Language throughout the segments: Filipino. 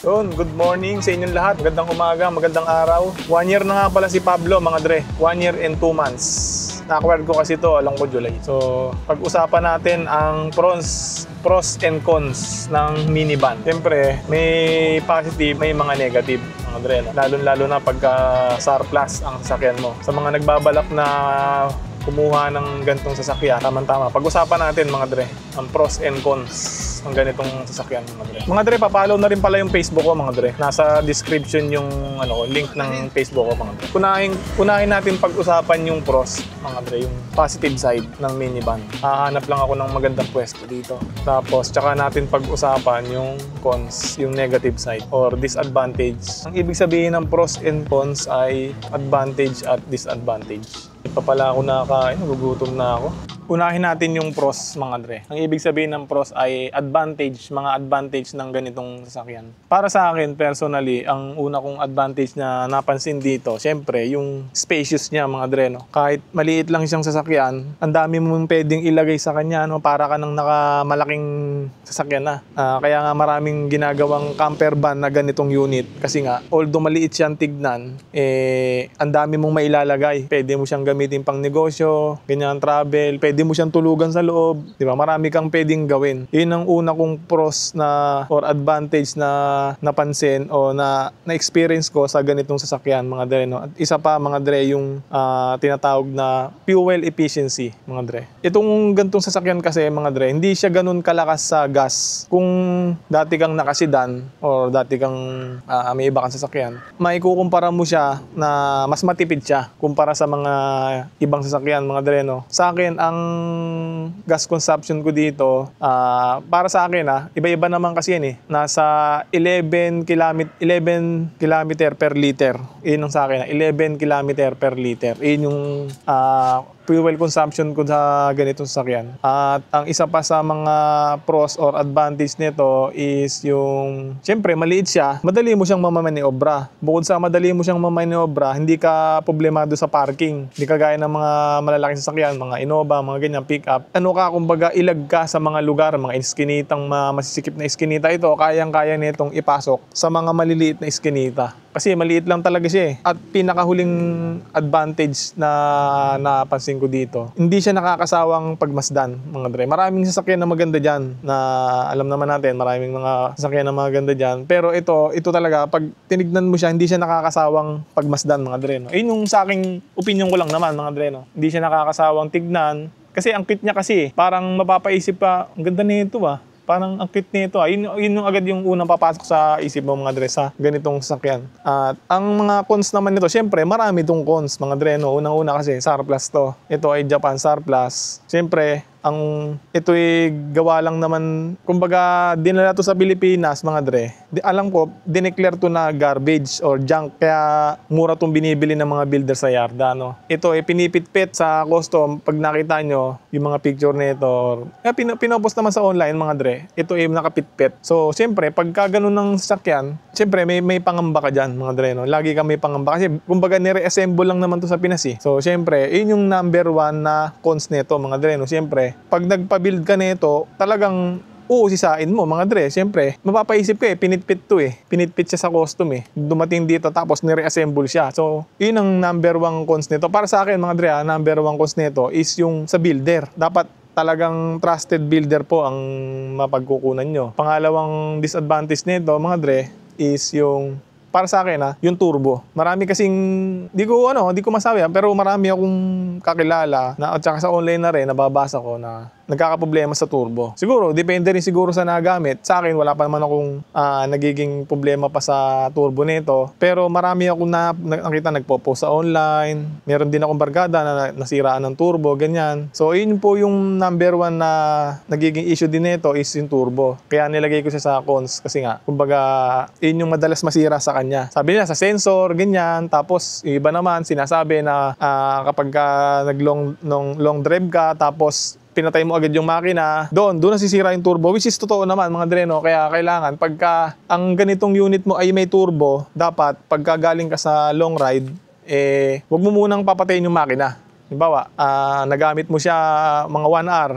Son, good morning sa inyong lahat. Magandang umaga, magandang araw. 1 year na nga pala si Pablo, mga dre. 1 year and 2 months. Na-acquire ko kasi ito, alam ko July. So, pag-usapan natin ang pros and cons ng minivan. Siyempre, may positive, may mga negative, mga dre. Lalo-lalo na pagka surplus ang sasakyan mo. Sa mga nagbabalak na kumuha ng ganitong sasakyan, tama-tama. Pag-usapan natin, mga dre, ang pros and cons ng ganitong sasakyan, mga dre. Mga dre, papalo na rin pala yung Facebook ko, mga dre. Nasa description yung link ng Facebook ko, mga dre. Unahin natin pag-usapan yung pros, mga dre, yung positive side ng minivan. Hahanap lang ako ng magandang pwesto dito. Tapos, tsaka natin pag-usapan yung cons, yung negative side or disadvantage. Ang ibig sabihin ng pros and cons ay advantage at disadvantage. Pa pala ako nakakain, nagugutom na ako. Unahin natin yung pros, mga dre. Ang ibig sabihin ng pros ay advantage, mga advantage ng ganitong sasakyan. Para sa akin, personally, ang una kong advantage na napansin dito, syempre, yung spacious niya, mga dre. No? Kahit maliit lang siyang sasakyan, ang dami mong pwedeng ilagay sa kanya, no? Para ka ng nakamalaking sasakyan na. Kaya nga maraming ginagawang camper van na ganitong unit. Kasi nga, although maliit siyang tignan, ang dami mong mailalagay. Pwede mo siyang gamitin pang negosyo, ganyan travel, pwede mo siyang tulugan sa loob, di ba? Marami kang pwedeng gawin. Yun ang una kong pros na or advantage na napansin o na experience ko sa ganitong sasakyan, mga dre. No? At isa pa, mga dre, yung tinatawag na fuel efficiency, mga dre. Itong ganitong sasakyan kasi, mga dre, hindi siya ganun kalakas sa gas. Kung dati kang nakasidan or dati kang may iba kang sasakyan, maikukumpara mo siya na mas matipid siya kumpara sa mga ibang sasakyan, mga dre. No? Sa akin, ang gas consumption ko dito, para sa akin, iba-iba naman kasi yan eh. Nasa 11 kilometer per liter. Yun ang sa akin, 11 kilometer per liter. Yun yung fuel consumption ko sa ganitong sasakyan. At ang isa pa sa mga pros or advantage nito is yung, syempre, maliit siya, madali mo siyang mamaniobra. Bukod sa madali mo siyang mamaniobra, hindi ka problemado sa parking. Hindi ka gaya ng mga malalaking sasakyan, mga Innova, mga ganyan, pick-up. Kumbaga, ilag ka sa mga lugar, mga iskinitang masisikip na iskinita ito, kayang-kaya nitong ipasok sa mga maliliit na iskinita. Kasi maliit lang talaga siya eh. At pinakahuling advantage na napansin ko dito, hindi siya nakakasawang pagmasdan, mga dre. Maraming sasakyan na maganda dyan, na alam naman natin, maraming mga sasakyan na maganda dyan. Pero ito talaga, pag tinignan mo siya, hindi siya nakakasawang pagmasdan, mga dre. No? Yun yung sa aking opinion ko lang naman, mga dre. No? Hindi siya nakakasawang tignan. Kasi ang cute niya kasi, parang mapapaisip pa, ang ganda nito parang ang cute nito. Yun yung agad yung unang papasok sa isip mo, mga dre, sa ganitong sasakyan. At ang mga cons naman nito, syempre marami itong cons, mga dre. No? Unang-una kasi surplus to. Ito ay Japan surplus. Syempre, ito ay gawa lang naman, kumbaga dinala to sa Pilipinas, mga dre. Alam ko, dineclare to na garbage or junk, kaya mura tong binibili ng mga builder sa yarda, no? Ito ay pinipit-pit sa custom. Pag nakita nyo yung mga picture nito, pinopost naman sa online, mga dre, ito ay nakapit-pit. So syempre, pagka ganun ng sasakyan, syempre may pangamba ka dyan, mga dre, no? Lagi ka may pangamba kasi kumbaga nire-assemble lang naman to sa Pinas eh. So syempre, yun yung number 1 na cons nito, mga dre, no? Syempre, pag nagpa-build ka nito, talagang uusisain mo, mga dre. Siyempre, mapapaisip ka pinitpit to Pinitpit siya sa custom Dumating dito tapos nire-assemble siya. So, yun ang number 1 cons nito. Para sa akin, mga dre, number 1 cons nito is yung sa builder. Dapat talagang trusted builder po ang mapagkukunan nyo. Pangalawang disadvantage nito, mga dre, is yung para sa akin yung turbo. Marami kasing di ko masabi pero marami akong kakilala na at saka sa online na rin nababasa ko na nagkakaproblema sa turbo. Siguro, depende rin siguro sa nagamit. Sa akin, wala pa naman akong nagiging problema pa sa turbo nito. Pero marami akong nakita nagpo-post sa online. Meron din akong barkada na nasiraan ng turbo, ganyan. So, yun po yung number 1 na nagiging issue din nito is yung turbo. Kaya nilagay ko siya sa cons kasi nga, kumbaga, yun yung madalas masira sa kanya. Sabi nila sa sensor, ganyan. Tapos, yung iba naman, sinasabi na kapag nag-long drive ka, tapos pinatay mo agad yung makina, doon nasisira yung turbo, which is totoo naman, mga dre, no? Kaya kailangan, pagka ang ganitong unit mo ay may turbo, dapat pagka galing ka sa long ride, wag mo munang papatayin yung makina. Halimbawa, nagamit mo siya mga 1 hour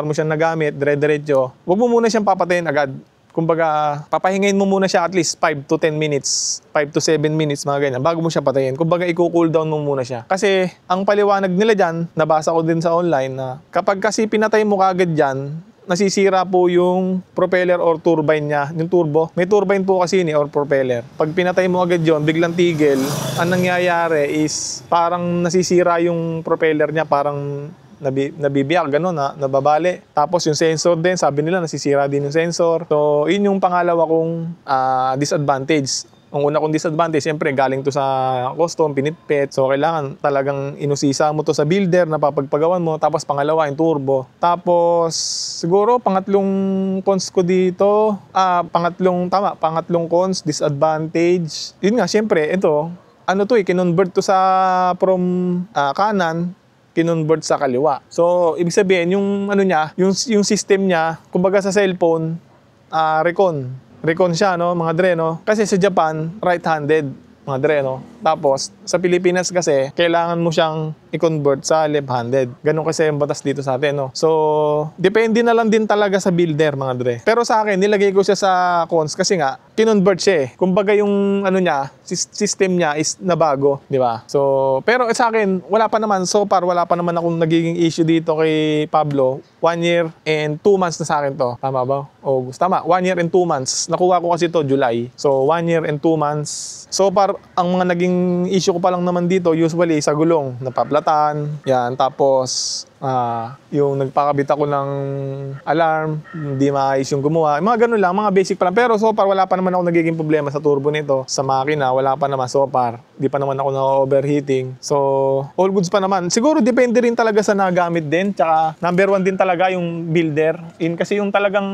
mo siyang nagamit, dire-diretso, wag mo muna siyang papatayin agad. kumbaga, papahingayin mo muna siya at least 5 to 10 minutes, 5 to 7 minutes, mga ganyan, bago mo siya patayin. Kumbaga, i-cool down mo muna siya. Kasi, ang paliwanag nila dyan, nabasa ko din sa online na kapag kasi pinatay mo kagad dyan, nasisira po yung propeller or turbine niya, yung turbo. May turbine po kasi ni or propeller. Pag pinatay mo agad yon, biglang tigil, ang nangyayari is parang nasisira yung propeller niya, parang nabibiyak, gano'n, nababali. Tapos yung sensor din, sabi nila nasisira din yung sensor. So, yun yung pangalawa kong disadvantage. Ang una kong disadvantage, siyempre galing to sa custom, pinitpit. So, kailangan talagang inusisa mo to sa builder na papagpagawan mo. Tapos, pangalawa, yung turbo. Tapos, siguro, pangatlong cons ko dito, pangatlong cons, disadvantage. Yun nga, siyempre, ito, kinonvert to from kanan, kinonvert sa kaliwa. So, ibig sabihin, yung system niya, kumbaga sa cellphone, Recon siya, no, mga dre, no? Kasi sa Japan, right-handed, mga dre, no? Tapos, sa Pilipinas kasi, kailangan mo siyang i-convert sa left-handed. Ganun kasi yung batas dito sa atin, no? So, depende na lang din talaga sa builder, mga dre. Pero sa akin, nilagay ko siya sa cons kasi nga, kinonvert siya eh. Kumbaga yung system niya is nabago, di ba? So, pero sa akin, wala pa naman akong nagiging issue dito kay Pablo. 1 year and 2 months na sa akin to. Tama ba? August. Tama, 1 year and 2 months. Nakuha ko kasi to July. So, 1 year and 2 months. So far, ang mga naging issue ko pa lang naman dito, usually sa gulong, napaplatan, yan. Tapos, yung nagpakabit ako ng alarm, hindi maayos yung gumawa. Mga ganun lang, mga basic pa lang. Pero so far, wala pa naman ako nagiging problema sa turbo nito. Sa makina, wala pa naman so far. Di pa naman ako na-overheating. So, all goods pa naman. Siguro, depende rin talaga sa nagamit din. Tsaka, number 1 din talaga yung builder. Kasi yung talagang,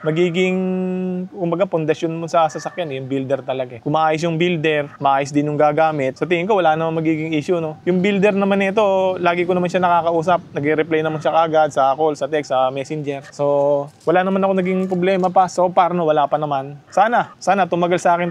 magiging, kumbaga, pundasyon mo sa sasakyan, yung builder talaga. Kung maayos yung builder, maayos din yung gagamit. So, tingin ko, wala naman magiging issue, no? Yung builder naman nito, lagi ko naman siya nakakausap. Nag-reply naman siya kagad sa call, sa text, sa messenger. So, wala naman ako naging problema pa. So far, no, wala pa naman. Sana tumagal sa akin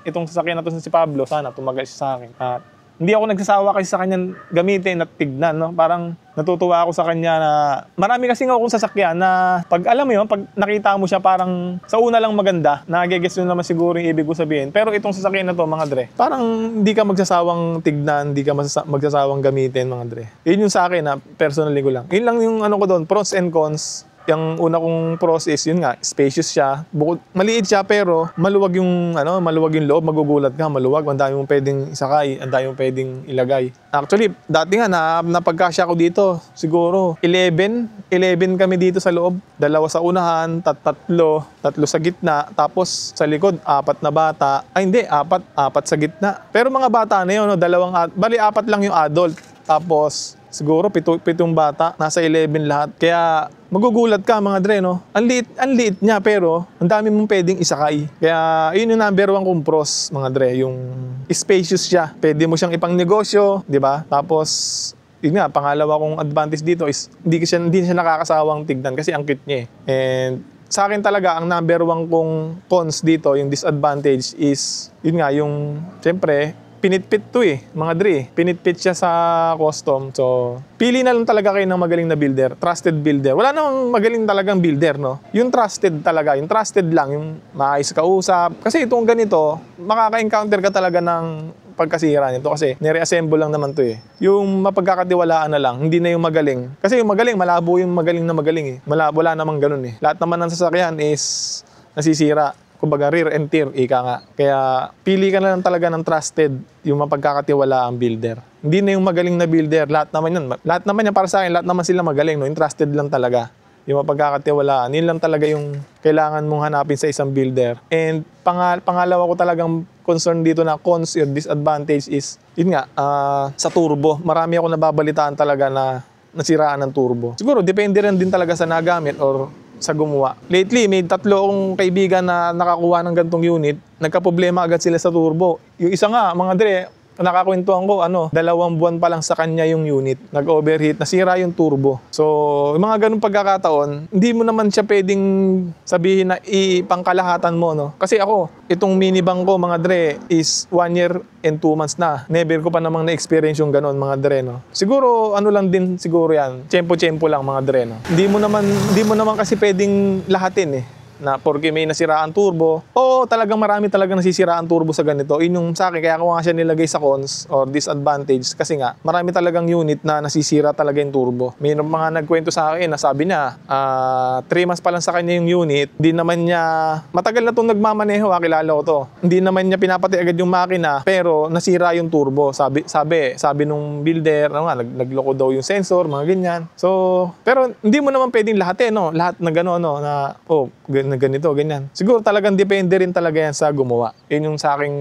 itong sasakyan na to si Pablo. Sana tumagal siya sa akin. At hindi ako nagsasawa kasi sa kanya gamitin at tignan, no? Parang natutuwa ako sa kanya na marami kasi nga akong sasakyan na pag alam mo yun, pag nakita mo siya parang sa una lang maganda, nagigets nyo naman siguro yung ibig ko sabihin. Pero itong sasakyan na to, mga dre, parang hindi ka magsasawang tignan, hindi ka magsasawang gamitin, mga dre. Yun yung sa akin na personally ko lang. Yun lang yung ko doon, pros and cons. Yung una kong pros is, yun nga, spacious siya. Maliit siya pero maluwag yung loob, magugulat ka, maluwag, ang dami mong pwedeng isakay, ang dami mong pwedeng ilagay. Actually, dati nga napagkasya ko dito, siguro 11 kami dito sa loob. 2 sa unahan, 3 sa gitna, tapos sa likod 4 na bata. Ay hindi, 4 sa gitna. Pero mga bata na yun, no, 4 lang yung adult. Tapos siguro 7 bata, nasa 11 lahat. Kaya magugulat ka, mga dre, no? Ang liit niya pero ang dami mong pwedeng isakay. Kaya yun yung number 1 kong pros, mga dre, yung spacious siya. Pwede mo siyang ipang negosyo, di ba? Tapos yun nga, pangalawa kong advantage dito is hindi siya nakakasawang tignan kasi ang cute niya eh. And sa akin talaga, ang number 1 kong cons dito, yung disadvantage is, yun nga, yung, siyempre, pinitpit to eh, mga dre. Pinitpit siya sa custom. So, pili na lang talaga kayo ng magaling na builder. Trusted builder. Wala namang magaling talagang builder, no? Yung trusted talaga. Yung trusted lang. Yung maayos kausap. Kasi itong ganito, makaka-encounter ka talaga ng pagkasira nito. Kasi nire-assemble lang naman to eh. Yung mapagkakatiwalaan na lang. Hindi na yung magaling. Kasi yung magaling, malabo yung magaling na magaling eh. Wala namang ganun eh. Lahat naman ng sasakyan is nasisira. Kumbaga rear and tear, ika nga. Kaya pili ka na lang talaga ng trusted, yung mapagkakatiwala ang builder. Hindi na yung magaling na builder, lahat naman yan para sa akin, lahat naman sila magaling, no? Yung trusted lang talaga. Yung mapagkakatiwalaan, yun lang talaga yung kailangan mong hanapin sa isang builder. And pangalawa ko talagang concern dito na cons or disadvantage is, yun nga, sa turbo. Marami ako nababalitaan talaga na nasiraan ng turbo. Siguro, depende rin din talaga sa nagamit or sa gumawa. Lately, may 3 akong kaibigan na nakakuha ng gantong unit. Nagka-problema agad sila sa turbo. Yung isa nga, mga dre, nakakwentuhan ko, 2 buwan pa lang sa kanya yung unit. Nag-overheat, nasira yung turbo. So, yung mga ganung pagkakataon, hindi mo naman siya pwedeng sabihin na ipangkalahatan mo, no? Kasi ako, itong minibang ko, mga dre, is 1 year and 2 months na. Never ko pa namang na-experience yung ganon, mga dre, no? Siguro, lang din siguro yan. Tiyempo-tiyempo lang, mga dre, no? Hindi mo naman kasi pwedeng lahatin, eh. na porque may nasiraan turbo. Oo, talagang marami talagang nasisiraan turbo sa ganito. Yun yung sa akin, kaya ako nga siya nilagay sa cons or disadvantage kasi nga, marami talagang unit na nasisira talaga yung turbo. May mga nagkwento sa akin na sabi niya, 3 months pa lang sa kanya yung unit, hindi naman niya, matagal na itong nagmamaneho, kilala ko to. Hindi naman niya pinapatay agad yung makina, pero nasira yung turbo. Sabi nung builder, nagloko daw yung sensor, mga ganyan. So, pero hindi mo naman pwedeng lahat no? Lahat na gano'n, no? Na, ganito, ganyan. Siguro talagang depende rin talaga yan sa gumawa. Yun yung sa aking,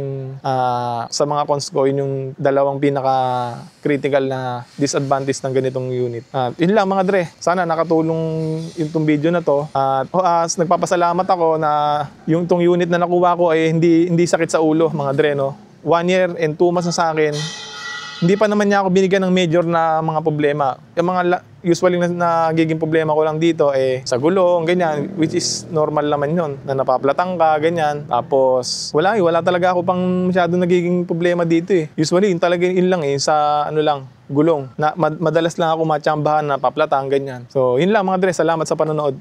sa mga cons ko, yun yung dalawang pinaka-critical na disadvantage ng ganitong unit. Yun lang mga dre. Sana nakatulong yung video na to. Nagpapasalamat ako na yung tong unit na nakuha ko ay hindi sakit sa ulo, mga dre, no? 1 year and 2 months na sa akin. Hindi pa naman niya ako binigyan ng major na mga problema. Yung mga usually na nagiging problema ko lang dito sa gulong, ganyan, which is normal naman yun, na napaplatang ka, ganyan. Tapos, wala talaga ako pang masyado nagiging problema dito Usually, yun talaga yun lang sa gulong. Madalas lang ako matsambahan na paplatang, ganyan. So, yun lang mga dre, salamat sa panonood.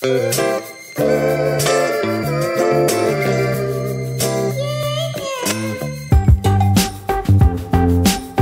Yeah.